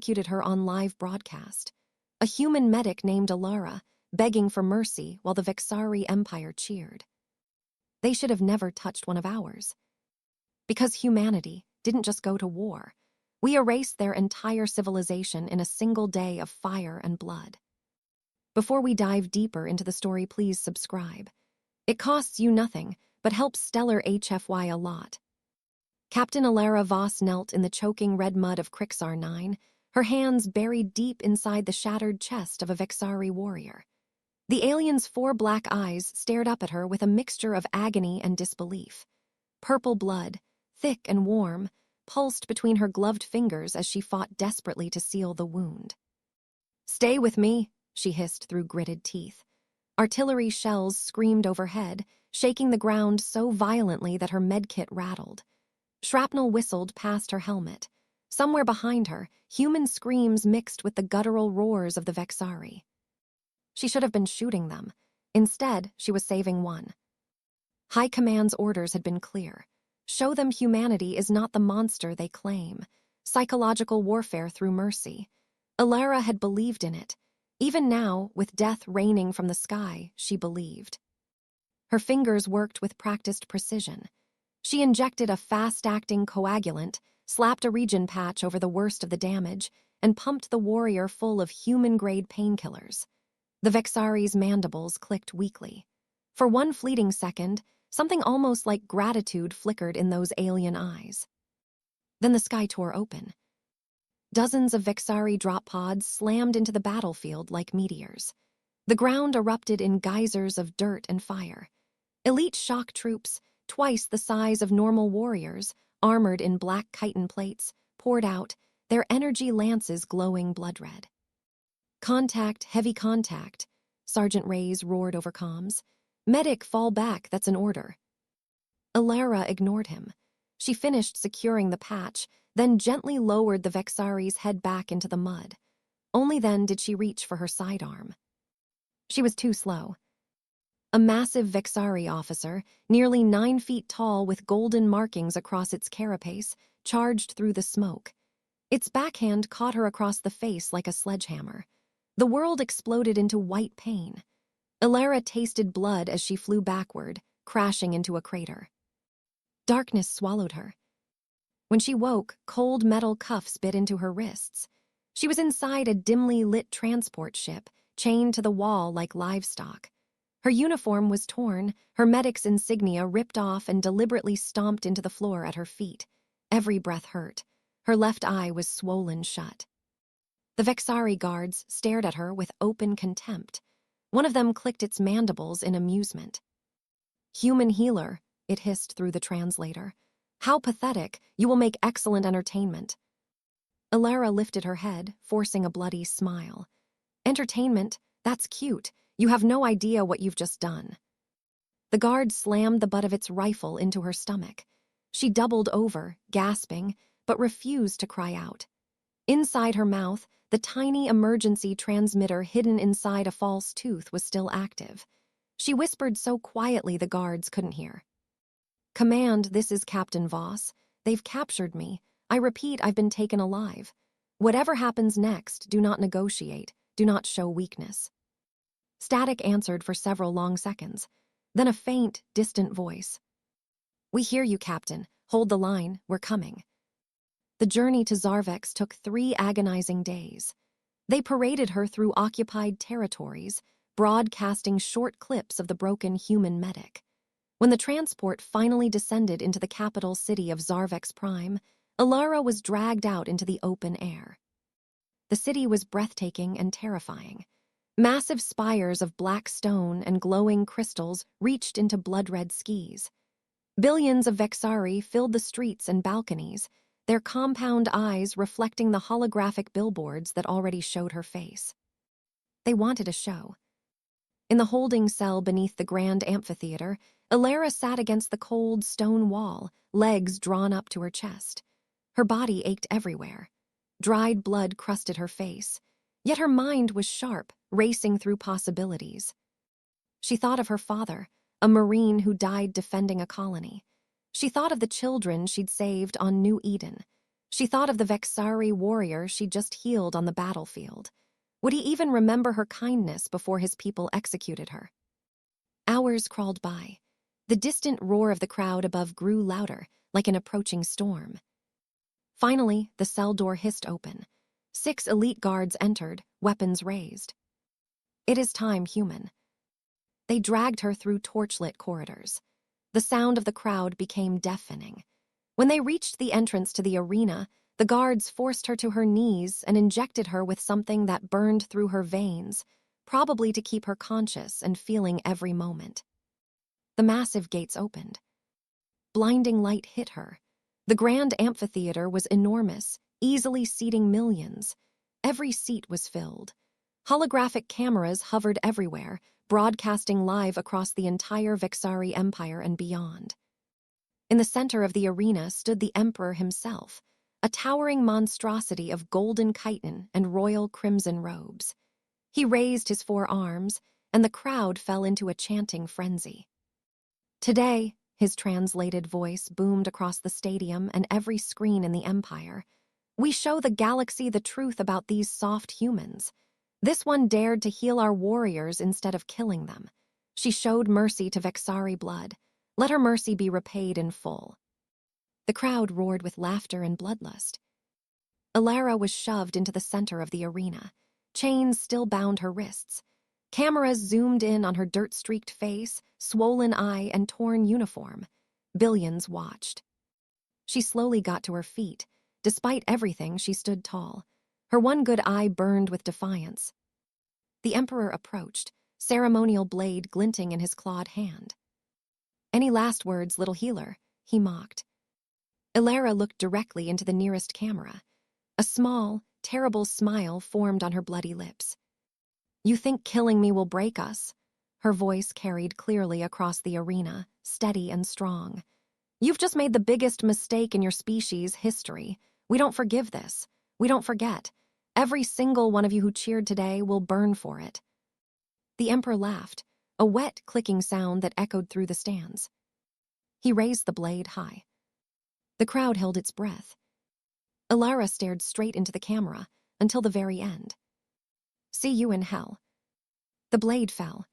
executed her on live broadcast. A human medic named Alara, begging for mercy while the Vexari Empire cheered. They should have never touched one of ours. Because humanity didn't just go to war. We erased their entire civilization in a single day of fire and blood. Before we dive deeper into the story, please subscribe. It costs you nothing, but helps stellar HFY a lot. Captain Alara Voss knelt in the choking red mud of Krixar 9, her hands buried deep inside the shattered chest of a Vexari warrior. The alien's 4 black eyes stared up at her with a mixture of agony and disbelief. Purple blood, thick and warm, pulsed between her gloved fingers as she fought desperately to seal the wound. "Stay with me," she hissed through gritted teeth. Artillery shells screamed overhead, shaking the ground so violently that her medkit rattled. Shrapnel whistled past her helmet. Somewhere behind her, human screams mixed with the guttural roars of the Vexari. She should have been shooting them. Instead, she was saving one. High Command's orders had been clear. Show them humanity is not the monster they claim. Psychological warfare through mercy. Alara had believed in it. Even now, with death raining from the sky, she believed. Her fingers worked with practiced precision. She injected a fast-acting coagulant, slapped a regen patch over the worst of the damage, and pumped the warrior full of human-grade painkillers. The Vexari's mandibles clicked weakly. For one fleeting second, something almost like gratitude flickered in those alien eyes. Then the sky tore open. Dozens of Vexari drop pods slammed into the battlefield like meteors. The ground erupted in geysers of dirt and fire. Elite shock troops, twice the size of normal warriors, armored in black chitin plates, poured out, their energy lances glowing blood red. "Contact, heavy contact," Sergeant Reyes roared over comms. "Medic, fall back, that's an order." Alara ignored him. She finished securing the patch, then gently lowered the Vexari's head back into the mud. Only then did she reach for her sidearm. She was too slow. A massive Vexari officer, nearly 9 feet tall with golden markings across its carapace, charged through the smoke. Its backhand caught her across the face like a sledgehammer. The world exploded into white pain. Alara tasted blood as she flew backward, crashing into a crater. Darkness swallowed her. When she woke, cold metal cuffs bit into her wrists. She was inside a dimly lit transport ship, chained to the wall like livestock. Her uniform was torn, her medic's insignia ripped off and deliberately stomped into the floor at her feet. Every breath hurt. Her left eye was swollen shut. The Vexari guards stared at her with open contempt. One of them clicked its mandibles in amusement. "Human healer," it hissed through the translator. "How pathetic. You will make excellent entertainment." Alara lifted her head, forcing a bloody smile. "Entertainment? That's cute. You have no idea what you've just done." The guard slammed the butt of its rifle into her stomach. She doubled over, gasping, but refused to cry out. Inside her mouth, the tiny emergency transmitter hidden inside a false tooth was still active. She whispered so quietly the guards couldn't hear. "Command, this is Captain Voss. They've captured me. I repeat, I've been taken alive. Whatever happens next, do not negotiate. Do not show weakness." Static answered for several long seconds. Then a faint, distant voice. "We hear you, Captain. Hold the line. We're coming." The journey to Zarvex took 3 agonizing days. They paraded her through occupied territories, broadcasting short clips of the broken human medic. When the transport finally descended into the capital city of Zarvex Prime, Alara was dragged out into the open air. The city was breathtaking and terrifying. Massive spires of black stone and glowing crystals reached into blood-red skies. Billions of Vexari filled the streets and balconies, their compound eyes reflecting the holographic billboards that already showed her face. They wanted a show. In the holding cell beneath the grand amphitheater, Alara sat against the cold stone wall, legs drawn up to her chest. Her body ached everywhere. Dried blood crusted her face, yet her mind was sharp, racing through possibilities. She thought of her father, a Marine who died defending a colony. She thought of the children she'd saved on New Eden. She thought of the Vexari warrior she just healed on the battlefield. Would he even remember her kindness before his people executed her? Hours crawled by. The distant roar of the crowd above grew louder, like an approaching storm. Finally, the cell door hissed open. 6 elite guards entered, weapons raised. "It is time, human." They dragged her through torchlit corridors. The sound of the crowd became deafening. When they reached the entrance to the arena, the guards forced her to her knees and injected her with something that burned through her veins, probably to keep her conscious and feeling every moment. The massive gates opened. Blinding light hit her. The grand amphitheater was enormous, easily seating millions. Every seat was filled. Holographic cameras hovered everywhere, broadcasting live across the entire Vexari Empire and beyond. In the center of the arena stood the Emperor himself, a towering monstrosity of golden chitin and royal crimson robes. He raised his 4 arms, and the crowd fell into a chanting frenzy. "Today," his translated voice boomed across the stadium and every screen in the Empire, "we show the galaxy the truth about these soft humans. This one dared to heal our warriors instead of killing them. She showed mercy to Vexari blood. Let her mercy be repaid in full." The crowd roared with laughter and bloodlust. Alara was shoved into the center of the arena. Chains still bound her wrists. Cameras zoomed in on her dirt-streaked face, swollen eye, and torn uniform. Billions watched. She slowly got to her feet. Despite everything, she stood tall. Her one good eye burned with defiance. The Emperor approached, ceremonial blade glinting in his clawed hand. "Any last words, little healer?" he mocked. Alara looked directly into the nearest camera. A small, terrible smile formed on her bloody lips. "You think killing me will break us?" Her voice carried clearly across the arena, steady and strong. "You've just made the biggest mistake in your species' history. We don't forgive this. We don't forget. Every single one of you who cheered today will burn for it." The Emperor laughed, a wet, clicking sound that echoed through the stands. He raised the blade high. The crowd held its breath. Alara stared straight into the camera until the very end. "See you in hell." The blade fell.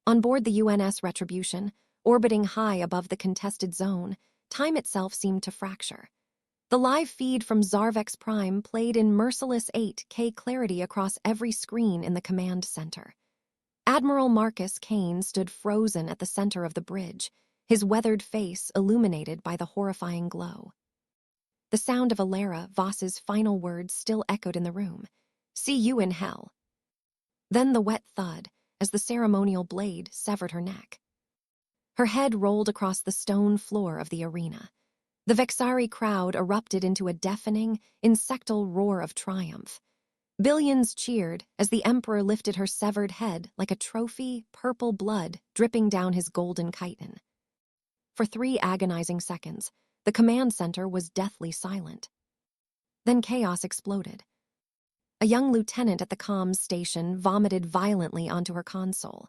On board the UNS Retribution, orbiting high above the contested zone, time itself seemed to fracture. The live feed from Zarvex Prime played in merciless 8K clarity across every screen in the command center. Admiral Marcus Kane stood frozen at the center of the bridge, his weathered face illuminated by the horrifying glow. The sound of Alara Voss's final words still echoed in the room. "See you in hell." Then the wet thud as the ceremonial blade severed her neck. Her head rolled across the stone floor of the arena. The Vexari crowd erupted into a deafening, insectal roar of triumph. Billions cheered as the Emperor lifted her severed head like a trophy, purple blood dripping down his golden chitin. For 3 agonizing seconds, the command center was deathly silent. Then chaos exploded. A young lieutenant at the comms station vomited violently onto her console.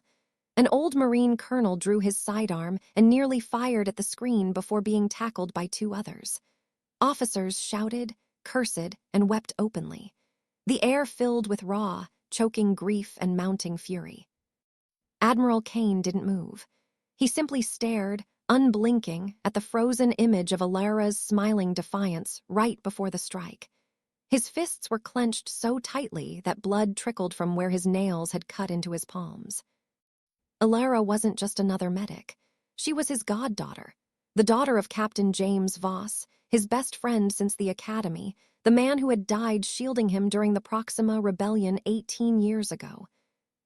An old Marine colonel drew his sidearm and nearly fired at the screen before being tackled by 2 others. Officers shouted, cursed, and wept openly. The air filled with raw, choking grief and mounting fury. Admiral Kane didn't move. He simply stared, unblinking, at the frozen image of Alara's smiling defiance right before the strike. His fists were clenched so tightly that blood trickled from where his nails had cut into his palms. Alara wasn't just another medic. She was his goddaughter, the daughter of Captain James Voss, his best friend since the academy, the man who had died shielding him during the Proxima Rebellion 18 years ago.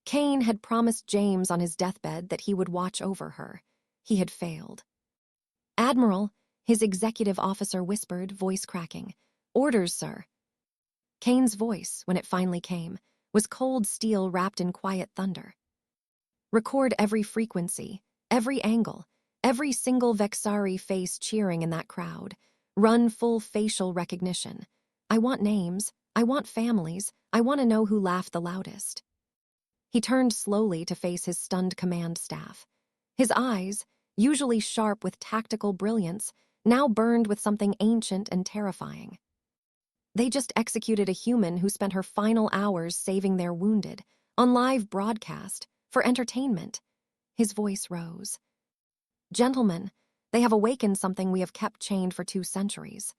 Kane had promised James on his deathbed that he would watch over her. He had failed. "Admiral," his executive officer whispered, voice cracking. "Orders, sir." Kane's voice, when it finally came, was cold steel wrapped in quiet thunder. "Record every frequency, every angle, every single Vexari face cheering in that crowd. Run full facial recognition. I want names, I want families, I want to know who laughed the loudest." He turned slowly to face his stunned command staff. His eyes, usually sharp with tactical brilliance, now burned with something ancient and terrifying. They just executed a human who spent her final hours saving their wounded, on live broadcast, for entertainment. His voice rose. Gentlemen, they have awakened something we have kept chained for 2 centuries.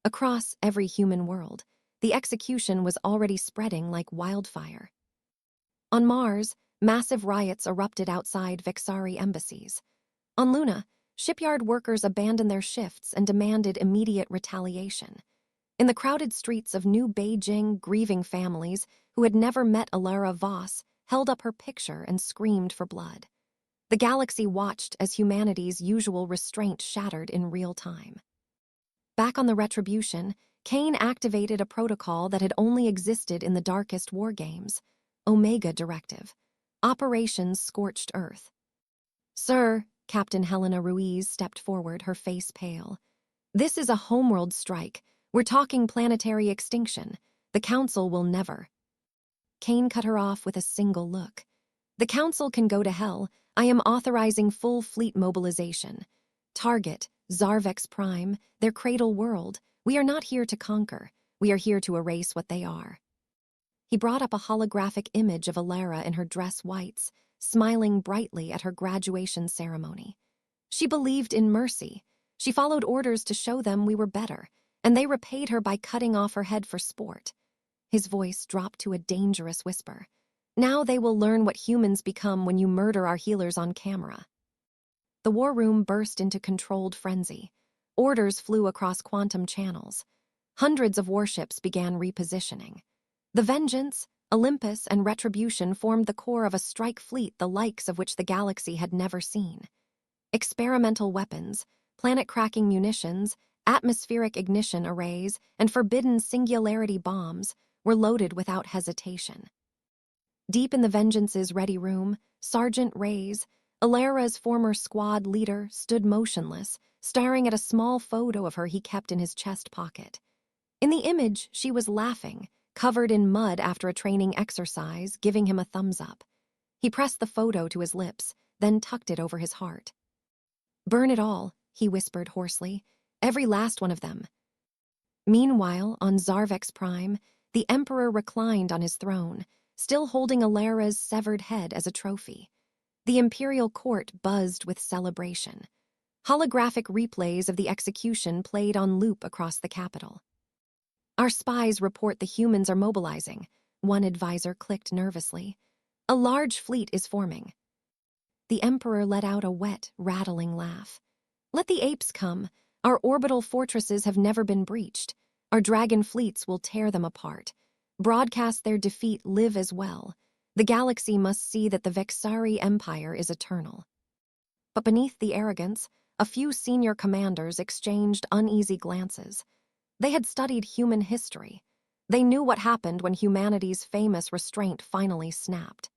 Across every human world, the execution was already spreading like wildfire. On Mars, massive riots erupted outside Vixari embassies. On Luna, shipyard workers abandoned their shifts and demanded immediate retaliation. In the crowded streets of New Beijing, grieving families who had never met Alara Voss held up her picture and screamed for blood. The galaxy watched as humanity's usual restraint shattered in real time. Back on the Retribution, Kane activated a protocol that had only existed in the darkest war games, Omega Directive, Operation Scorched Earth. Sir, Captain Helena Ruiz stepped forward, her face pale. This is a homeworld strike. We're talking planetary extinction. The Council will never. Kane cut her off with a single look. The Council can go to hell. I am authorizing full fleet mobilization. Target, Zarvex Prime, their cradle world. We are not here to conquer. We are here to erase what they are. He brought up a holographic image of Alara in her dress whites, smiling brightly at her graduation ceremony. She believed in mercy. She followed orders to show them we were better, and they repaid her by cutting off her head for sport. His voice dropped to a dangerous whisper. Now they will learn what humans become when you murder our healers on camera. The war room burst into controlled frenzy. Orders flew across quantum channels. Hundreds of warships began repositioning. The Vengeance, Olympus, and Retribution formed the core of a strike fleet the likes of which the galaxy had never seen. Experimental weapons, planet-cracking munitions, atmospheric ignition arrays, and forbidden singularity bombs were loaded without hesitation. Deep in the Vengeance's ready room, Sergeant Reyes, Alara's former squad leader, stood motionless, staring at a small photo of her he kept in his chest pocket. In the image, she was laughing, covered in mud after a training exercise, giving him a thumbs up. He pressed the photo to his lips, then tucked it over his heart. Burn it all, he whispered hoarsely. Every last one of them. Meanwhile, on Zarvex Prime, the Emperor reclined on his throne, still holding Alara's severed head as a trophy. The imperial court buzzed with celebration. Holographic replays of the execution played on loop across the capital. Our spies report the humans are mobilizing, one advisor clicked nervously. A large fleet is forming. The Emperor let out a wet, rattling laugh. Let the apes come. Our orbital fortresses have never been breached. Our dragon fleets will tear them apart. Broadcast their defeat live as well. The galaxy must see that the Vexari Empire is eternal. But beneath the arrogance, a few senior commanders exchanged uneasy glances. They had studied human history. They knew what happened when humanity's famous restraint finally snapped.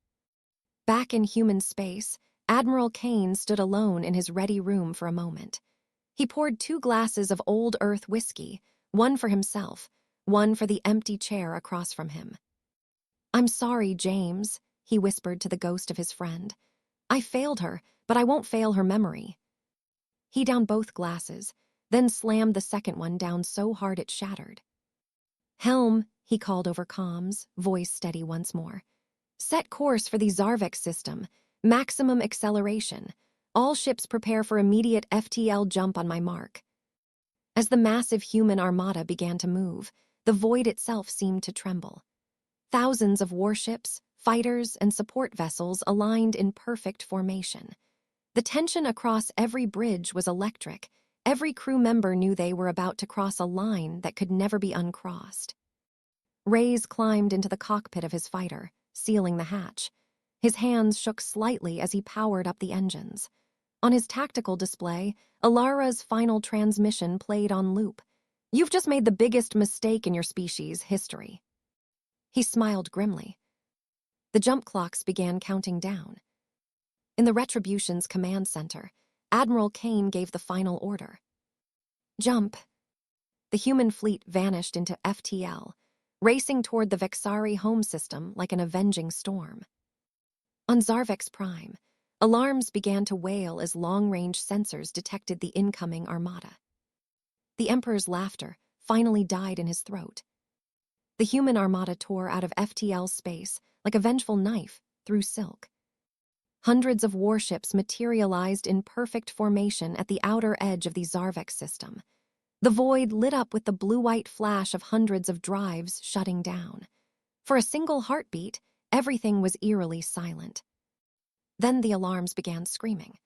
Back in human space, Admiral Kane stood alone in his ready room for a moment. He poured 2 glasses of old Earth whiskey, one for himself, one for the empty chair across from him. I'm sorry, James, he whispered to the ghost of his friend. I failed her, but I won't fail her memory. He downed both glasses, then slammed the second one down so hard it shattered. Helm, he called over comms, voice steady once more. Set course for the Zarvex system. Maximum acceleration. All ships prepare for immediate FTL jump on my mark. As the massive human armada began to move, the void itself seemed to tremble. Thousands of warships, fighters, and support vessels aligned in perfect formation. The tension across every bridge was electric. Every crew member knew they were about to cross a line that could never be uncrossed. Reyes climbed into the cockpit of his fighter, sealing the hatch. His hands shook slightly as he powered up the engines. On his tactical display, Alara's final transmission played on loop. You've just made the biggest mistake in your species' history. He smiled grimly. The jump clocks began counting down. In the Retribution's command center, Admiral Kane gave the final order. Jump. The human fleet vanished into FTL, racing toward the Vexari home system like an avenging storm. On Zarvex Prime, alarms began to wail as long-range sensors detected the incoming armada. The Emperor's laughter, finally died in his throat. The human armada tore out of FTL's space like a vengeful knife through silk. Hundreds of warships materialized in perfect formation at the outer edge of the Zarvek system. The void lit up with the blue-white flash of hundreds of drives shutting down. For a single heartbeat, everything was eerily silent. Then the alarms began screaming.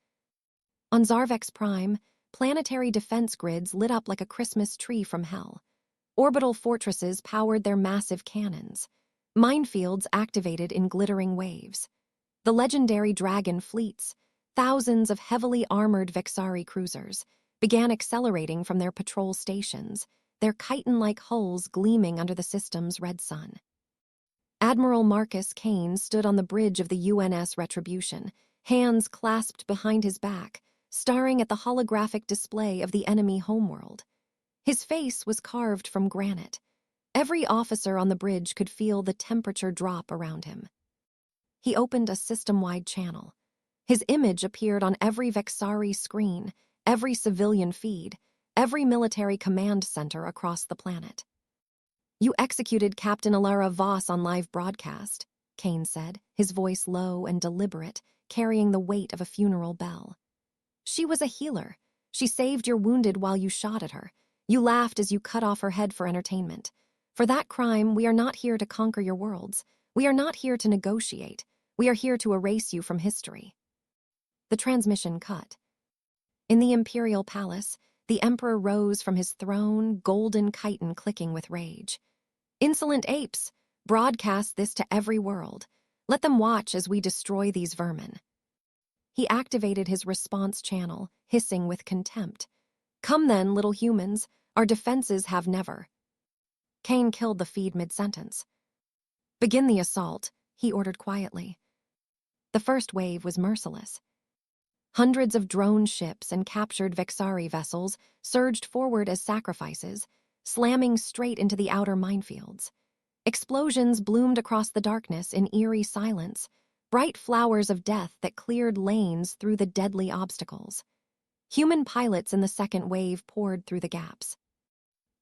On Zarvek's prime, planetary defense grids lit up like a Christmas tree from hell. Orbital fortresses powered their massive cannons. Minefields activated in glittering waves. The legendary Dragon fleets, thousands of heavily armored Vexari cruisers, began accelerating from their patrol stations, their chitin-like hulls gleaming under the system's red sun. Admiral Marcus Kane stood on the bridge of the UNS Retribution, hands clasped behind his back, staring at the holographic display of the enemy homeworld. His face was carved from granite. Every officer on the bridge could feel the temperature drop around him. He opened a system-wide channel. His image appeared on every Vexari screen, every civilian feed, every military command center across the planet. "You executed Captain Alara Voss on live broadcast," Kane said, his voice low and deliberate, carrying the weight of a funeral bell. "She was a healer. She saved your wounded while you shot at her. You laughed as you cut off her head for entertainment. For that crime, we are not here to conquer your worlds. We are not here to negotiate. We are here to erase you from history." The transmission cut. In the Imperial Palace, the Emperor rose from his throne, golden chitin clicking with rage. "Insolent apes! Broadcast this to every world. Let them watch as we destroy these vermin." He activated his response channel, hissing with contempt. "Come then, little humans. Our defenses have never." Kane killed the feed mid-sentence. "Begin the assault," he ordered quietly. The first wave was merciless. Hundreds of drone ships and captured Vexari vessels surged forward as sacrifices, slamming straight into the outer minefields. Explosions bloomed across the darkness in eerie silence, bright flowers of death that cleared lanes through the deadly obstacles. Human pilots in the second wave poured through the gaps.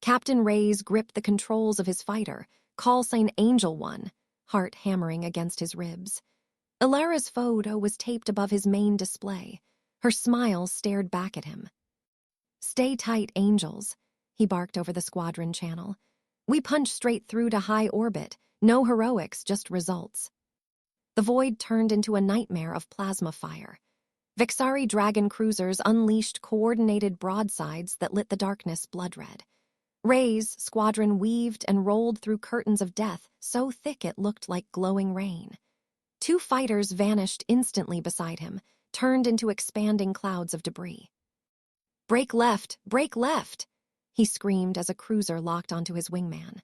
Captain Reyes gripped the controls of his fighter, call sign Angel One, heart hammering against his ribs. Alara's photo was taped above his main display. Her smile stared back at him. "Stay tight, Angels," he barked over the squadron channel. "We punch straight through to high orbit. No heroics, just results." The void turned into a nightmare of plasma fire. Vexari Dragon cruisers unleashed coordinated broadsides that lit the darkness blood-red. Rey's squadron weaved and rolled through curtains of death so thick it looked like glowing rain. Two fighters vanished instantly beside him, turned into expanding clouds of debris. Break left! Break left!" he screamed as a cruiser locked onto his wingman.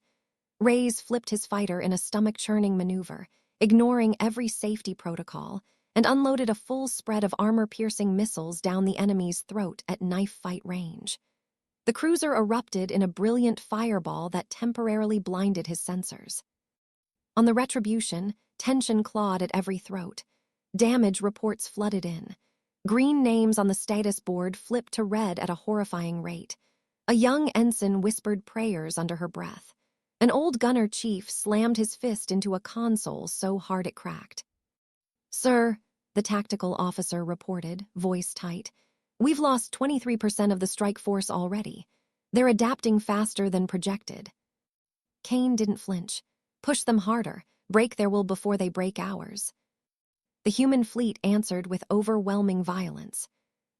Reyes flipped his fighter in a stomach-churning maneuver, ignoring every safety protocol, and unloaded a full spread of armor-piercing missiles down the enemy's throat at knife-fight range. The cruiser erupted in a brilliant fireball that temporarily blinded his sensors. On the Retribution, tension clawed at every throat. Damage reports flooded in. Green names on the status board flipped to red at a horrifying rate. A young ensign whispered prayers under her breath. An old gunner chief slammed his fist into a console so hard it cracked. "Sir," the tactical officer reported, voice tight, "we've lost 23% of the strike force already. They're adapting faster than projected." Kane didn't flinch. "Push them harder. Break their will before they break ours." The human fleet answered with overwhelming violence.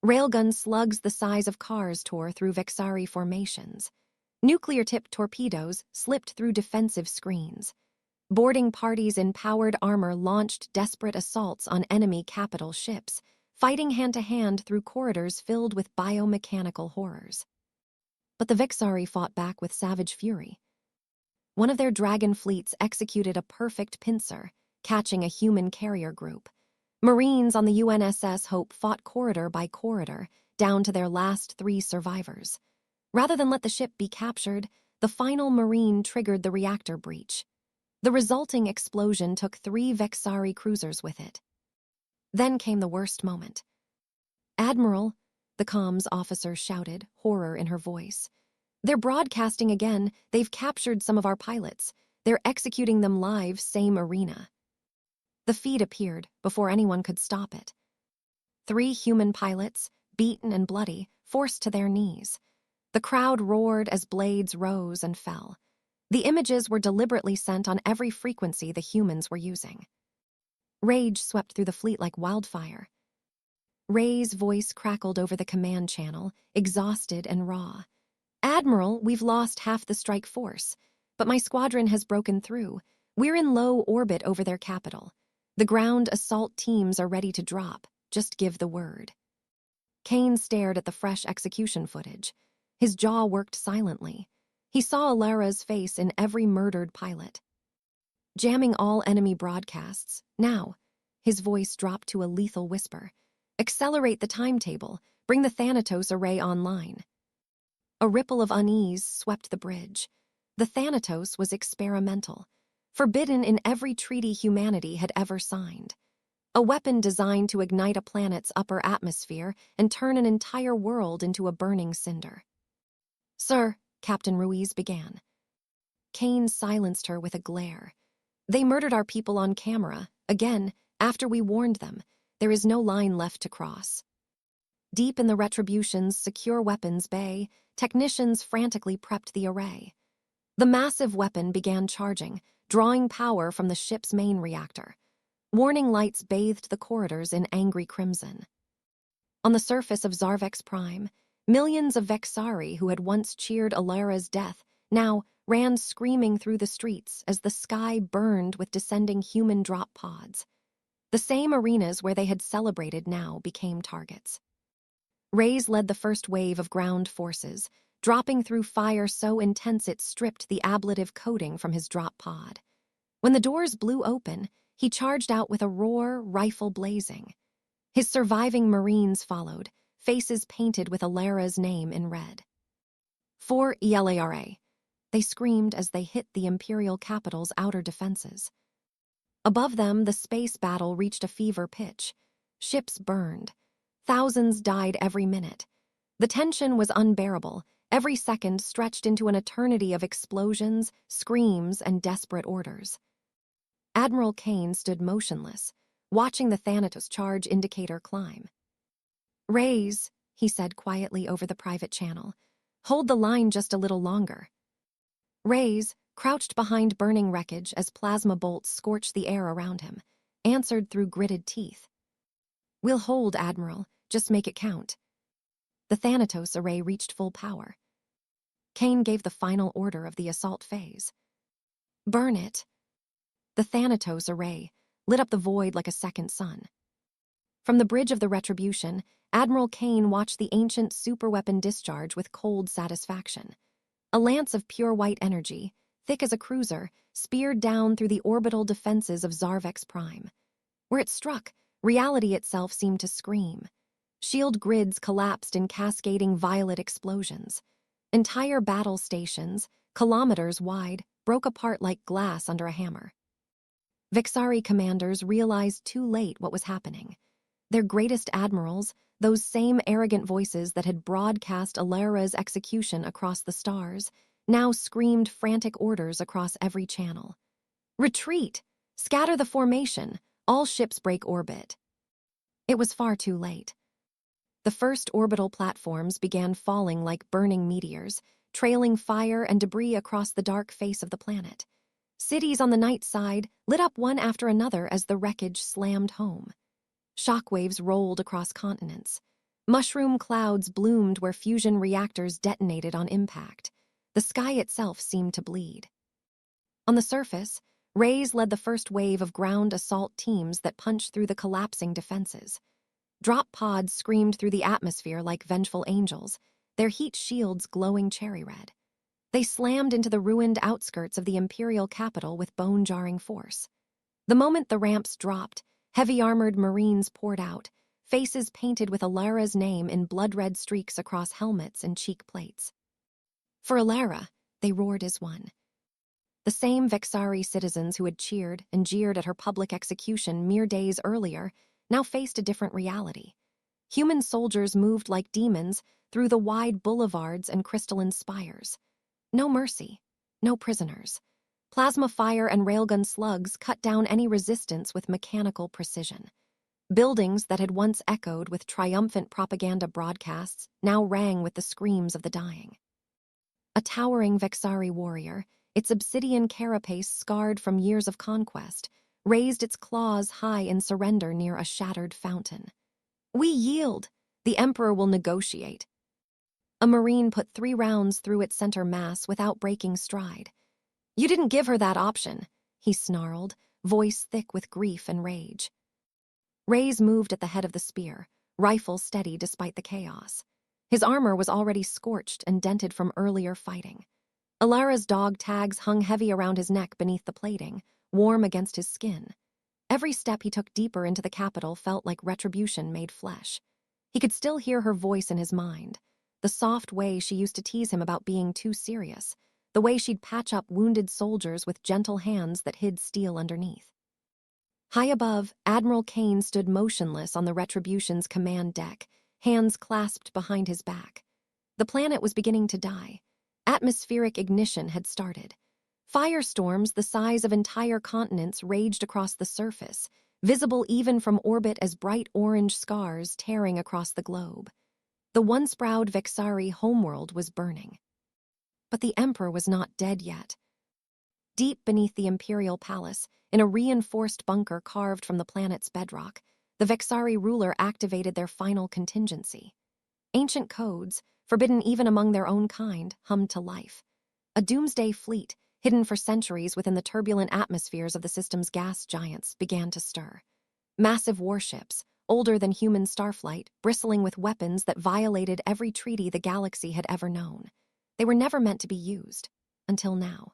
Railgun slugs the size of cars tore through Vexari formations. Nuclear-tipped torpedoes slipped through defensive screens. Boarding parties in powered armor launched desperate assaults on enemy capital ships, fighting hand-to-hand through corridors filled with biomechanical horrors. But the Vexari fought back with savage fury. One of their dragon fleets executed a perfect pincer, catching a human carrier group. Marines on the UNSS Hope fought corridor by corridor, down to their last 3 survivors. Rather than let the ship be captured, the final Marine triggered the reactor breach. The resulting explosion took 3 Vexari cruisers with it. Then came the worst moment. "Admiral," the comms officer shouted, horror in her voice. They're broadcasting again. They've captured some of our pilots. They're executing them live, same arena. The feed appeared before anyone could stop it. 3 human pilots, beaten and bloody, forced to their knees. The crowd roared as blades rose and fell. The images were deliberately sent on every frequency the humans were using. Rage swept through the fleet like wildfire. Ray's voice crackled over the command channel, exhausted and raw. "Admiral, we've lost half the strike force, but my squadron has broken through. We're in low orbit over their capital. The ground assault teams are ready to drop. Just give the word." Kane stared at the fresh execution footage. His jaw worked silently. He saw Alara's face in every murdered pilot. Jamming all enemy broadcasts, now. His voice dropped to a lethal whisper. "Accelerate the timetable. Bring the Thanatos array online." A ripple of unease swept the bridge. The Thanatos was experimental, forbidden in every treaty humanity had ever signed. A weapon designed to ignite a planet's upper atmosphere and turn an entire world into a burning cinder. "Sir," Captain Ruiz began. Kane silenced her with a glare. "They murdered our people on camera, again, after we warned them. There is no line left to cross." Deep in the Retribution's secure weapons bay, technicians frantically prepped the array. The massive weapon began charging, drawing power from the ship's main reactor. Warning lights bathed the corridors in angry crimson. On the surface of Zarvex Prime, millions of Vexari who had once cheered Alara's death now ran screaming through the streets as the sky burned with descending human drop pods. The same arenas where they had celebrated now became targets. Reyes led the first wave of ground forces, dropping through fire so intense it stripped the ablative coating from his drop pod. When the doors blew open, he charged out with a roar, rifle blazing. His surviving Marines followed, faces painted with Alara's name in red. "For ELARA," they screamed as they hit the Imperial capital's outer defenses. Above them, the space battle reached a fever pitch. Ships burned. Thousands died every minute. The tension was unbearable, every second stretched into an eternity of explosions, screams, and desperate orders. Admiral Kane stood motionless, watching the Thanatos charge indicator climb. "Raise," he said quietly over the private channel. "Hold the line just a little longer." Raise, crouched behind burning wreckage as plasma bolts scorched the air around him, answered through gritted teeth. "We'll hold, Admiral. Just make it count." The Thanatos array reached full power. Kane gave the final order of the assault phase. "Burn it." The Thanatos array lit up the void like a second sun. From the bridge of the Retribution, Admiral Kane watched the ancient superweapon discharge with cold satisfaction. A lance of pure white energy, thick as a cruiser, speared down through the orbital defenses of Zarvex Prime. Where it struck, reality itself seemed to scream. Shield grids collapsed in cascading violet explosions. Entire battle stations, kilometers wide, broke apart like glass under a hammer. Vexari commanders realized too late what was happening. Their greatest admirals, those same arrogant voices that had broadcast Alara's execution across the stars, now screamed frantic orders across every channel. "Retreat! Scatter the formation! All ships break orbit!" It was far too late. The first orbital platforms began falling like burning meteors, trailing fire and debris across the dark face of the planet. Cities on the night side lit up one after another as the wreckage slammed home. Shockwaves rolled across continents. Mushroom clouds bloomed where fusion reactors detonated on impact. The sky itself seemed to bleed. On the surface, Reyes led the first wave of ground assault teams that punched through the collapsing defenses. Drop pods screamed through the atmosphere like vengeful angels, their heat shields glowing cherry red. They slammed into the ruined outskirts of the Imperial capital with bone-jarring force. The moment the ramps dropped, heavy-armored Marines poured out, faces painted with Alara's name in blood-red streaks across helmets and cheek plates. For Alara, they roared as one. The same Vexari citizens who had cheered and jeered at her public execution mere days earlier now faced a different reality. Human soldiers moved like demons through the wide boulevards and crystalline spires. No mercy, no prisoners. Plasma fire and railgun slugs cut down any resistance with mechanical precision. Buildings that had once echoed with triumphant propaganda broadcasts now rang with the screams of the dying. A towering Vexari warrior, its obsidian carapace scarred from years of conquest, raised its claws high in surrender near a shattered fountain. "We yield! The Emperor will negotiate." A Marine put 3 rounds through its center mass without breaking stride. "You didn't give her that option," he snarled, voice thick with grief and rage. Reyes moved at the head of the spear, rifle steady despite the chaos. His armor was already scorched and dented from earlier fighting. Alara's dog tags hung heavy around his neck beneath the plating, warm against his skin. Every step he took deeper into the capital felt like retribution made flesh. He could still hear her voice in his mind, the soft way she used to tease him about being too serious, the way she'd patch up wounded soldiers with gentle hands that hid steel underneath. High above, Admiral Kane stood motionless on the Retribution's command deck, hands clasped behind his back. The planet was beginning to die. Atmospheric ignition had started. Firestorms the size of entire continents raged across the surface, visible even from orbit as bright orange scars tearing across the globe. The once-proud Vexari homeworld was burning. But the Emperor was not dead yet. Deep beneath the Imperial Palace, in a reinforced bunker carved from the planet's bedrock, the Vexari ruler activated their final contingency. Ancient codes, forbidden even among their own kind, hummed to life. A doomsday fleet, hidden for centuries within the turbulent atmospheres of the system's gas giants, began to stir. Massive warships, older than human starflight, bristling with weapons that violated every treaty the galaxy had ever known. They were never meant to be used, until now.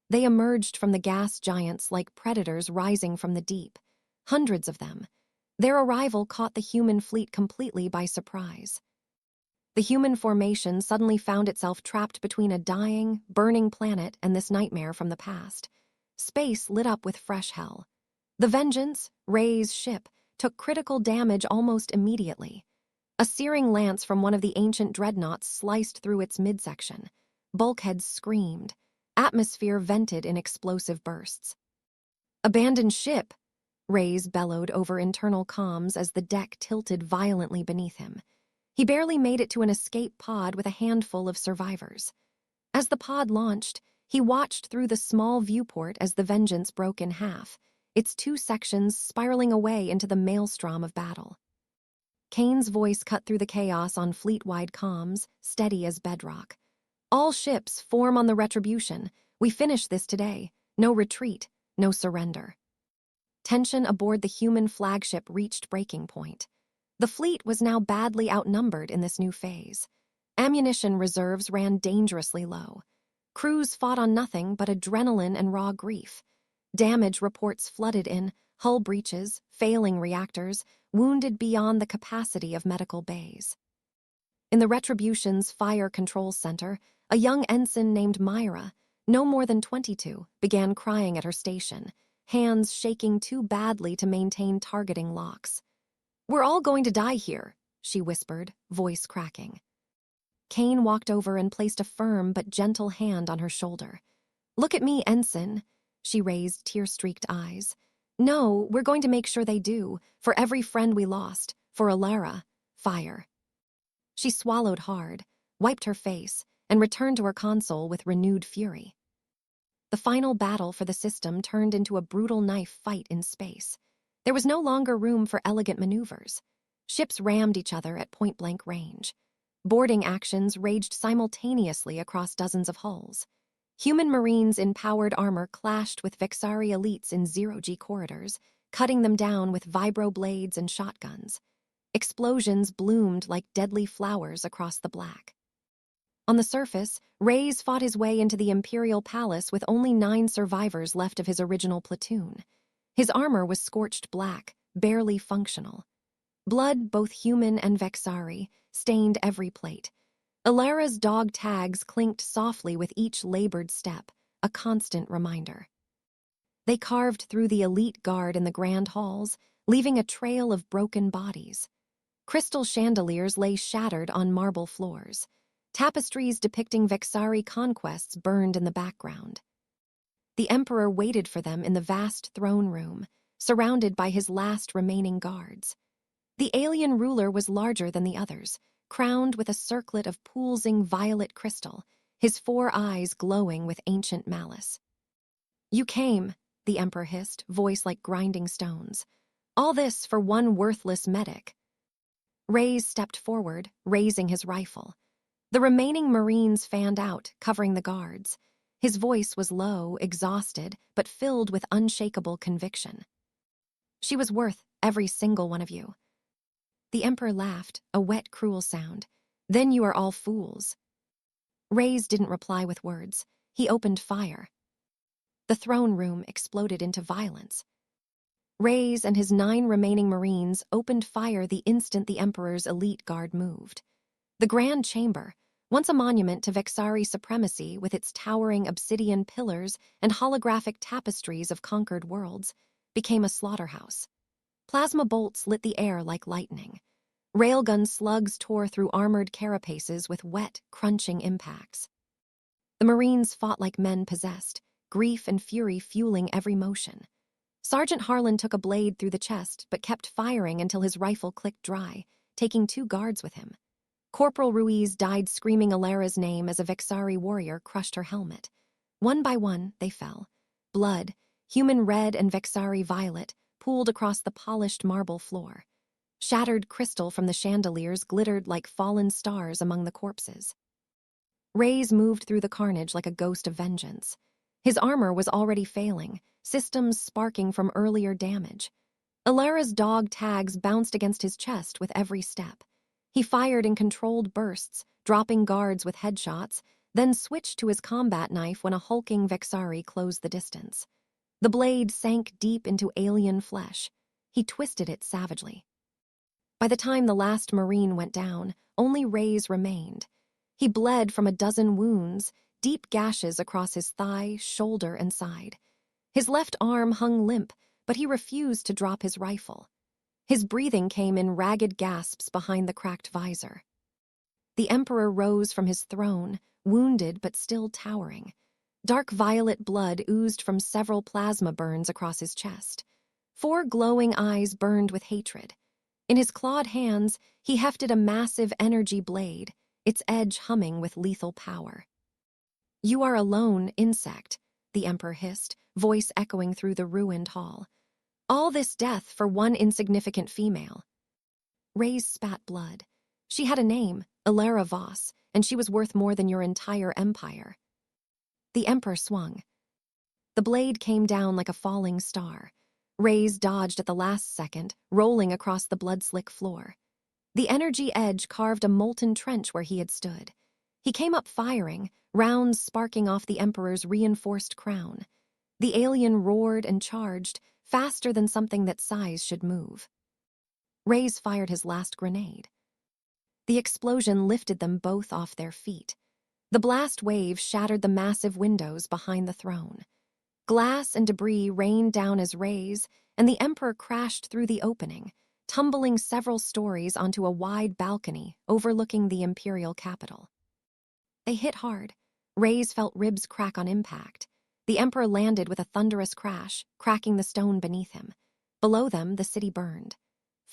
They emerged from the gas giants like predators rising from the deep, hundreds of them. Their arrival caught the human fleet completely by surprise. The human formation suddenly found itself trapped between a dying, burning planet and this nightmare from the past. Space lit up with fresh hell. The Vengeance, Rey's ship, took critical damage almost immediately. A searing lance from one of the ancient dreadnoughts sliced through its midsection. Bulkheads screamed. Atmosphere vented in explosive bursts. "Abandoned ship!" Reyes bellowed over internal comms as the deck tilted violently beneath him. He barely made it to an escape pod with a handful of survivors. As the pod launched, he watched through the small viewport as the Vengeance broke in half, its 2 sections spiraling away into the maelstrom of battle. Kane's voice cut through the chaos on fleet-wide comms, steady as bedrock. "All ships form on the Retribution. We finish this today. No retreat, no surrender." Tension aboard the human flagship reached breaking point. The fleet was now badly outnumbered in this new phase. Ammunition reserves ran dangerously low. Crews fought on nothing but adrenaline and raw grief. Damage reports flooded in, hull breaches, failing reactors, wounded beyond the capacity of medical bays. In the Retribution's Fire Control Center, a young ensign named Myra, no more than 22, began crying at her station, hands shaking too badly to maintain targeting locks. "We're all going to die here," she whispered, voice cracking. Kane walked over and placed a firm but gentle hand on her shoulder. "Look at me, Ensign." She raised tear-streaked eyes. "No, we're going to make sure they do, for every friend we lost, for Alara, fire." She swallowed hard, wiped her face, and returned to her console with renewed fury. The final battle for the system turned into a brutal knife fight in space. There was no longer room for elegant maneuvers. Ships rammed each other at point-blank range. Boarding actions raged simultaneously across dozens of hulls. Human Marines in powered armor clashed with Vexari elites in zero-G corridors, cutting them down with vibro-blades and shotguns. Explosions bloomed like deadly flowers across the black. On the surface, Reyes fought his way into the Imperial Palace with only 9 survivors left of his original platoon. His armor was scorched black, barely functional. Blood, both human and Vexari, stained every plate. Alara's dog tags clinked softly with each labored step, a constant reminder. They carved through the elite guard in the grand halls, leaving a trail of broken bodies. Crystal chandeliers lay shattered on marble floors. Tapestries depicting Vexari conquests burned in the background. The Emperor waited for them in the vast throne room, surrounded by his last remaining guards. The alien ruler was larger than the others, crowned with a circlet of pulsing violet crystal, his 4 eyes glowing with ancient malice. "You came," the Emperor hissed, voice like grinding stones. "All this for one worthless medic." Reyes stepped forward, raising his rifle. The remaining Marines fanned out, covering the guards. His voice was low, exhausted, but filled with unshakable conviction. "She was worth every single one of you." The Emperor laughed, a wet, cruel sound. "Then you are all fools." Reyes didn't reply with words. He opened fire. The throne room exploded into violence. Reyes and his 9 remaining Marines opened fire the instant the Emperor's elite guard moved. The Grand Chamber, once a monument to Vexari supremacy with its towering obsidian pillars and holographic tapestries of conquered worlds, became a slaughterhouse. Plasma bolts lit the air like lightning. Railgun slugs tore through armored carapaces with wet, crunching impacts. The Marines fought like men possessed, grief and fury fueling every motion. Sergeant Harlan took a blade through the chest but kept firing until his rifle clicked dry, taking 2 guards with him. Corporal Ruiz died screaming Alara's name as a Vexari warrior crushed her helmet. One by one, they fell. Blood, human red and Vexari violet, pooled across the polished marble floor. Shattered crystal from the chandeliers glittered like fallen stars among the corpses. Reyes moved through the carnage like a ghost of vengeance. His armor was already failing, systems sparking from earlier damage. Alara's dog tags bounced against his chest with every step. He fired in controlled bursts, dropping guards with headshots, then switched to his combat knife when a hulking Vexari closed the distance. The blade sank deep into alien flesh. He twisted it savagely. By the time the last Marine went down, only Reyes remained. He bled from a dozen wounds, deep gashes across his thigh, shoulder, and side. His left arm hung limp, but he refused to drop his rifle. His breathing came in ragged gasps behind the cracked visor. The Emperor rose from his throne, wounded but still towering. Dark violet blood oozed from several plasma burns across his chest. 4 glowing eyes burned with hatred. In his clawed hands, he hefted a massive energy blade, its edge humming with lethal power. "You are alone, insect," the Emperor hissed, voice echoing through the ruined hall. "All this death for one insignificant female." Reyes spat blood. "She had a name, Alara Voss, and she was worth more than your entire empire." The Emperor swung. The blade came down like a falling star. Reyes dodged at the last second, rolling across the blood-slick floor. The energy edge carved a molten trench where he had stood. He came up firing, rounds sparking off the Emperor's reinforced crown. The alien roared and charged, faster than something that size should move. Reyes fired his last grenade. The explosion lifted them both off their feet. The blast wave shattered the massive windows behind the throne. Glass and debris rained down as rays, and the Emperor crashed through the opening, tumbling several stories onto a wide balcony overlooking the imperial capital. They hit hard. Reyes felt ribs crack on impact. The Emperor landed with a thunderous crash, cracking the stone beneath him. Below them, the city burned.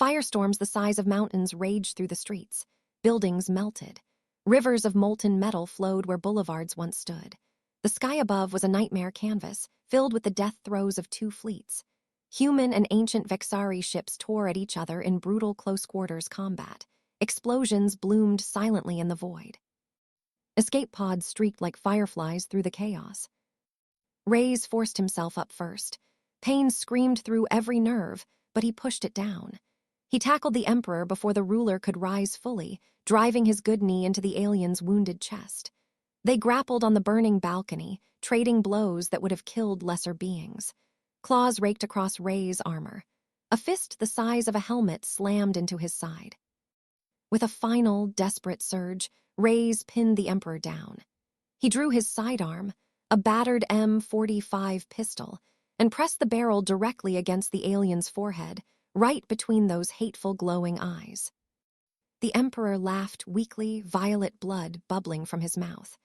Firestorms the size of mountains raged through the streets. Buildings melted. Rivers of molten metal flowed where boulevards once stood. The sky above was a nightmare canvas, filled with the death throes of 2 fleets. Human and ancient Vexari ships tore at each other in brutal close-quarters combat. Explosions bloomed silently in the void. Escape pods streaked like fireflies through the chaos. Reyes forced himself up first. Pain screamed through every nerve, but he pushed it down. He tackled the Emperor before the ruler could rise fully, driving his good knee into the alien's wounded chest. They grappled on the burning balcony, trading blows that would have killed lesser beings. Claws raked across Rey's armor. A fist the size of a helmet slammed into his side. With a final, desperate surge, Reyes pinned the Emperor down. He drew his sidearm, a battered M45 pistol, and pressed the barrel directly against the alien's forehead, right between those hateful glowing eyes. The Emperor laughed weakly, violet blood bubbling from his mouth.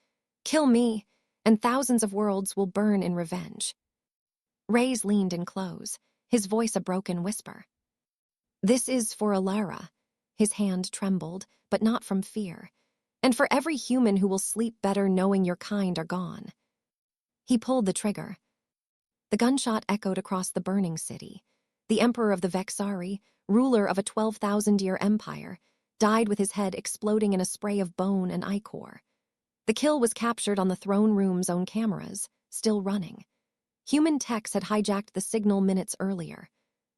"Kill me, and thousands of worlds will burn in revenge." Reyes leaned in close, his voice a broken whisper. "This is for Alara." His hand trembled, but not from fear. "And for every human who will sleep better knowing your kind are gone." He pulled the trigger. The gunshot echoed across the burning city. The Emperor of the Vexari, ruler of a 12,000-year empire, died with his head exploding in a spray of bone and ichor. The kill was captured on the throne room's own cameras, still running. Human techs had hijacked the signal minutes earlier.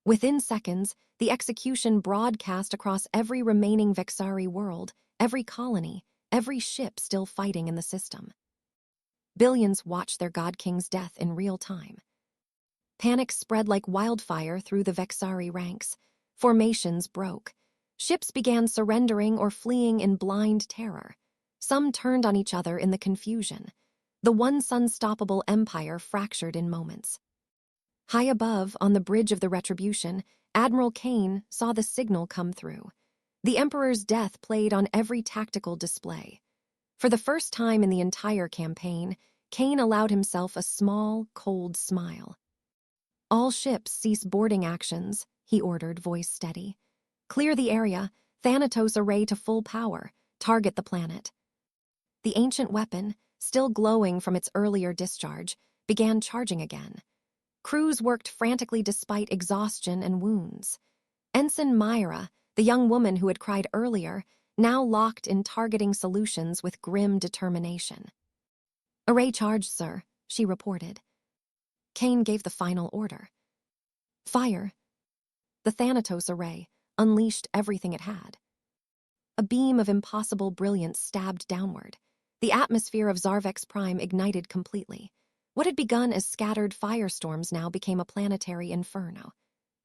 Within seconds, the execution broadcast across every remaining Vexari world, every colony, every ship still fighting in the system. Billions watched their God King's death in real time. Panic spread like wildfire through the Vexari ranks. Formations broke. Ships began surrendering or fleeing in blind terror. Some turned on each other in the confusion. The once unstoppable empire fractured in moments. High above, on the bridge of the Retribution, Admiral Kane saw the signal come through. The Emperor's death played on every tactical display. For the first time in the entire campaign, Kane allowed himself a small, cold smile. "All ships cease boarding actions," he ordered, voice steady. "Clear the area, Thanatos array to full power, target the planet." The ancient weapon, still glowing from its earlier discharge, began charging again. Crews worked frantically despite exhaustion and wounds. Ensign Myra, the young woman who had cried earlier, now locked in targeting solutions with grim determination. "Array charged, sir," she reported. Kane gave the final order. "Fire." The Thanatos array unleashed everything it had. A beam of impossible brilliance stabbed downward. The atmosphere of Zarvex Prime ignited completely. What had begun as scattered firestorms now became a planetary inferno.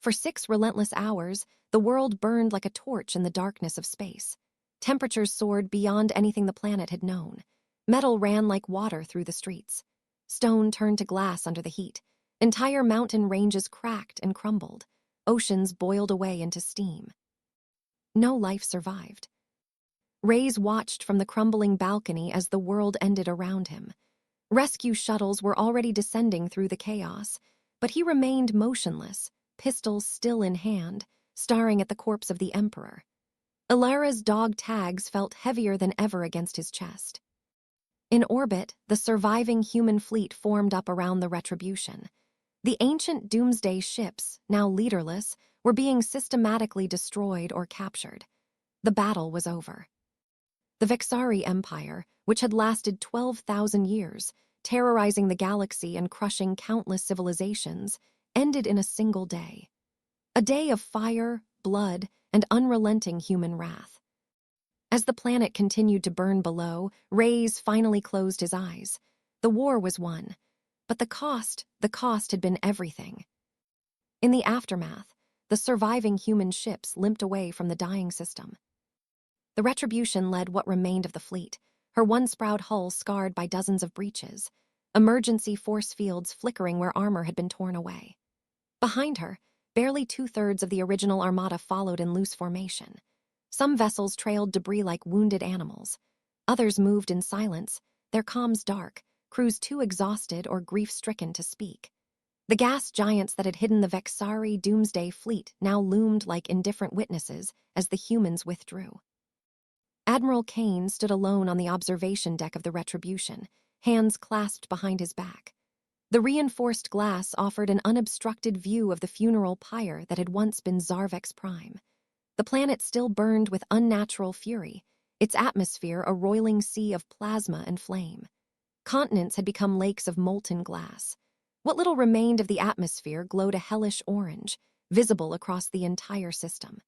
For 6 relentless hours, the world burned like a torch in the darkness of space. Temperatures soared beyond anything the planet had known. Metal ran like water through the streets. Stone turned to glass under the heat. Entire mountain ranges cracked and crumbled. Oceans boiled away into steam. No life survived. Reyes watched from the crumbling balcony as the world ended around him. Rescue shuttles were already descending through the chaos, but he remained motionless, pistols still in hand, staring at the corpse of the Emperor. Alara's dog tags felt heavier than ever against his chest. In orbit, the surviving human fleet formed up around the Retribution. The ancient doomsday ships, now leaderless, were being systematically destroyed or captured. The battle was over. The Vexari Empire, which had lasted 12,000 years, terrorizing the galaxy and crushing countless civilizations, ended in a single day. A day of fire, blood, and unrelenting human wrath. As the planet continued to burn below, Reyes finally closed his eyes. The war was won, but the cost had been everything. In the aftermath, the surviving human ships limped away from the dying system. The Retribution led what remained of the fleet, her one-sprout hull scarred by dozens of breaches, emergency force fields flickering where armor had been torn away. Behind her, barely 2/3 of the original armada followed in loose formation. Some vessels trailed debris like wounded animals. Others moved in silence, their comms dark, crews too exhausted or grief-stricken to speak. The gas giants that had hidden the Vexari doomsday fleet now loomed like indifferent witnesses as the humans withdrew. Admiral Kane stood alone on the observation deck of the Retribution, hands clasped behind his back. The reinforced glass offered an unobstructed view of the funeral pyre that had once been Zarvex Prime. The planet still burned with unnatural fury, its atmosphere a roiling sea of plasma and flame. Continents had become lakes of molten glass. What little remained of the atmosphere glowed a hellish orange, visible across the entire system.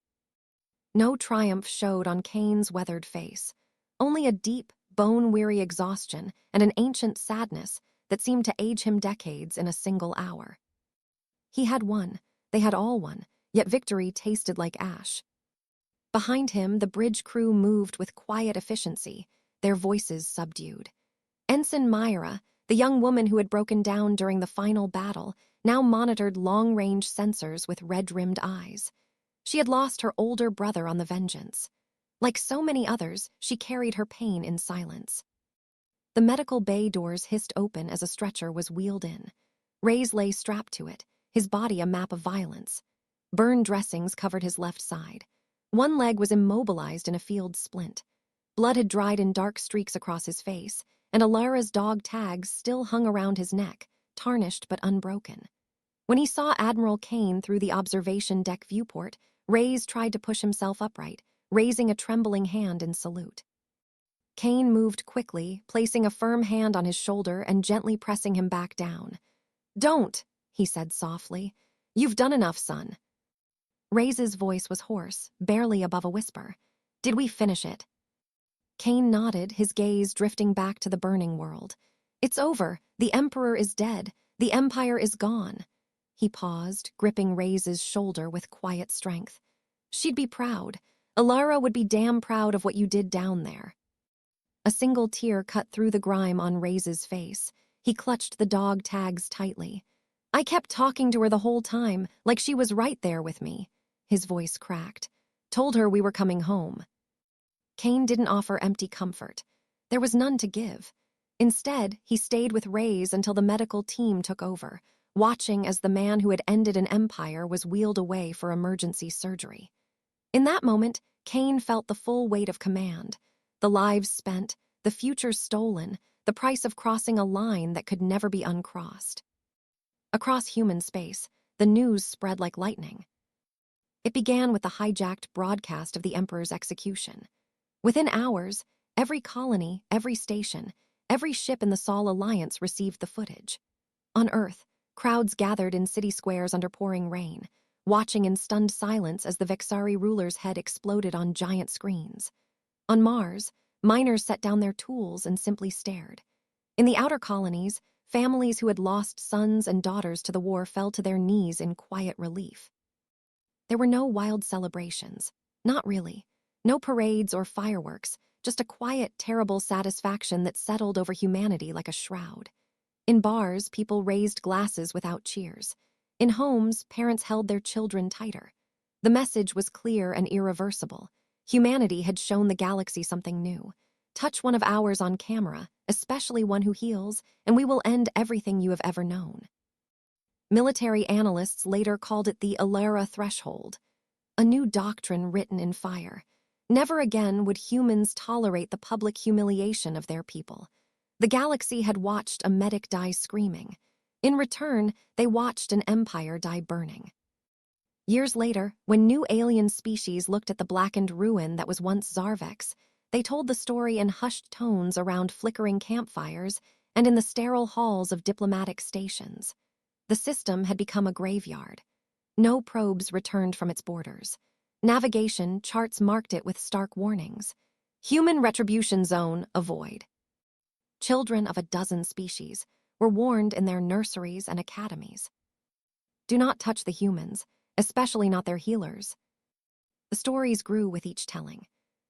No triumph showed on Kane's weathered face, only a deep, bone-weary exhaustion and an ancient sadness that seemed to age him decades in a single hour. He had won, they had all won, yet victory tasted like ash. Behind him, the bridge crew moved with quiet efficiency, their voices subdued. Ensign Myra, the young woman who had broken down during the final battle, now monitored long-range sensors with red-rimmed eyes. She had lost her older brother on the Vengeance. Like so many others, she carried her pain in silence. The medical bay doors hissed open as a stretcher was wheeled in. Reyes lay strapped to it, his body a map of violence. Burn dressings covered his left side. One leg was immobilized in a field splint. Blood had dried in dark streaks across his face, and Alara's dog tags still hung around his neck, tarnished but unbroken. When he saw Admiral Kane through the observation deck viewport, Reyes tried to push himself upright, raising a trembling hand in salute. Kane moved quickly, placing a firm hand on his shoulder and gently pressing him back down. "Don't," he said softly. "You've done enough, son." Reyes's voice was hoarse, barely above a whisper. "Did we finish it?" Kane nodded, his gaze drifting back to the burning world. "It's over. The Emperor is dead. The Empire is gone." He paused, gripping Reyes's shoulder with quiet strength. "She'd be proud. Alara would be damn proud of what you did down there." A single tear cut through the grime on Reyes's face. He clutched the dog tags tightly. "I kept talking to her the whole time, like she was right there with me." His voice cracked. "Told her we were coming home." Kane didn't offer empty comfort. There was none to give. Instead, he stayed with Reyes until the medical team took over, watching as the man who had ended an empire was wheeled away for emergency surgery. In that moment, Kane felt the full weight of command. The lives spent, the future stolen, the price of crossing a line that could never be uncrossed. Across human space, the news spread like lightning. It began with the hijacked broadcast of the Emperor's execution. Within hours, every colony, every station, every ship in the Sol Alliance received the footage. On Earth, crowds gathered in city squares under pouring rain, watching in stunned silence as the Vexari ruler's head exploded on giant screens. On Mars, miners set down their tools and simply stared. In the outer colonies, families who had lost sons and daughters to the war fell to their knees in quiet relief. There were no wild celebrations. Not really. No parades or fireworks, just a quiet, terrible satisfaction that settled over humanity like a shroud. In bars, people raised glasses without cheers. In homes, parents held their children tighter. The message was clear and irreversible. Humanity had shown the galaxy something new. Touch one of ours on camera, especially one who heals, and we will end everything you have ever known. Military analysts later called it the Alara threshold, a new doctrine written in fire. Never again would humans tolerate the public humiliation of their people. The galaxy had watched a medic die screaming. In return, they watched an empire die burning. Years later, when new alien species looked at the blackened ruin that was once Zarvex, they told the story in hushed tones around flickering campfires and in the sterile halls of diplomatic stations. The system had become a graveyard. No probes returned from its borders. Navigation charts marked it with stark warnings. Human retribution zone, avoid. Children of a dozen species were warned in their nurseries and academies. Do not touch the humans, especially not their healers. The stories grew with each telling.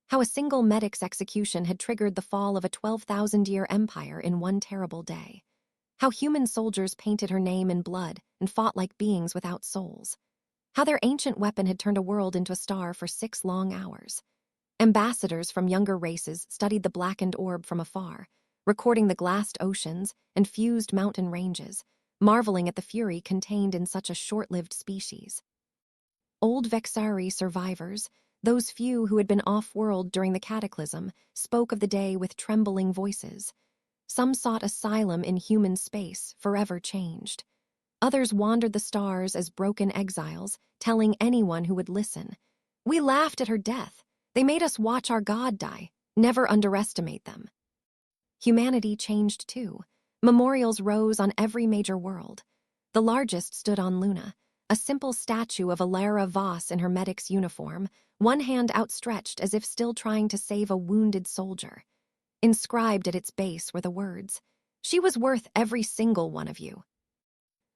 How a single medic's execution had triggered the fall of a 12,000-year empire in one terrible day. How human soldiers painted her name in blood and fought like beings without souls. How their ancient weapon had turned a world into a star for 6 long hours. Ambassadors from younger races studied the blackened orb from afar, recording the glassed oceans and fused mountain ranges, marveling at the fury contained in such a short-lived species. Old Vexari survivors, those few who had been off-world during the cataclysm, spoke of the day with trembling voices. Some sought asylum in human space, forever changed. Others wandered the stars as broken exiles, telling anyone who would listen, "We laughed at her death. They made us watch our god die. Never underestimate them." Humanity changed too. Memorials rose on every major world. The largest stood on Luna, a simple statue of Alara Voss in her medic's uniform, one hand outstretched as if still trying to save a wounded soldier. Inscribed at its base were the words, "She was worth every single one of you."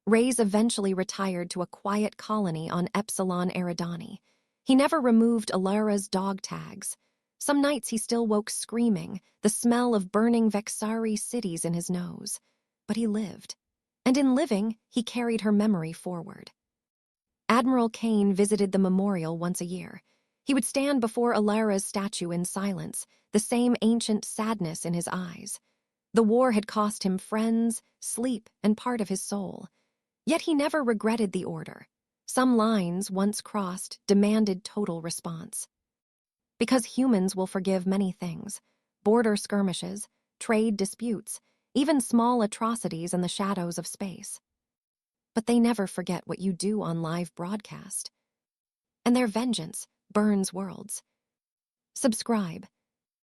Reyes eventually retired to a quiet colony on Epsilon Eridani. He never removed Alara's dog tags. Some nights he still woke screaming, the smell of burning Vexari cities in his nose. But he lived. And in living, he carried her memory forward. Admiral Kane visited the memorial once a year. He would stand before Alara's statue in silence, the same ancient sadness in his eyes. The war had cost him friends, sleep, and part of his soul. Yet he never regretted the order. Some lines, once crossed, demanded total response. Because humans will forgive many things: border skirmishes, trade disputes, even small atrocities in the shadows of space. But they never forget what you do on live broadcast. And their vengeance burns worlds. Subscribe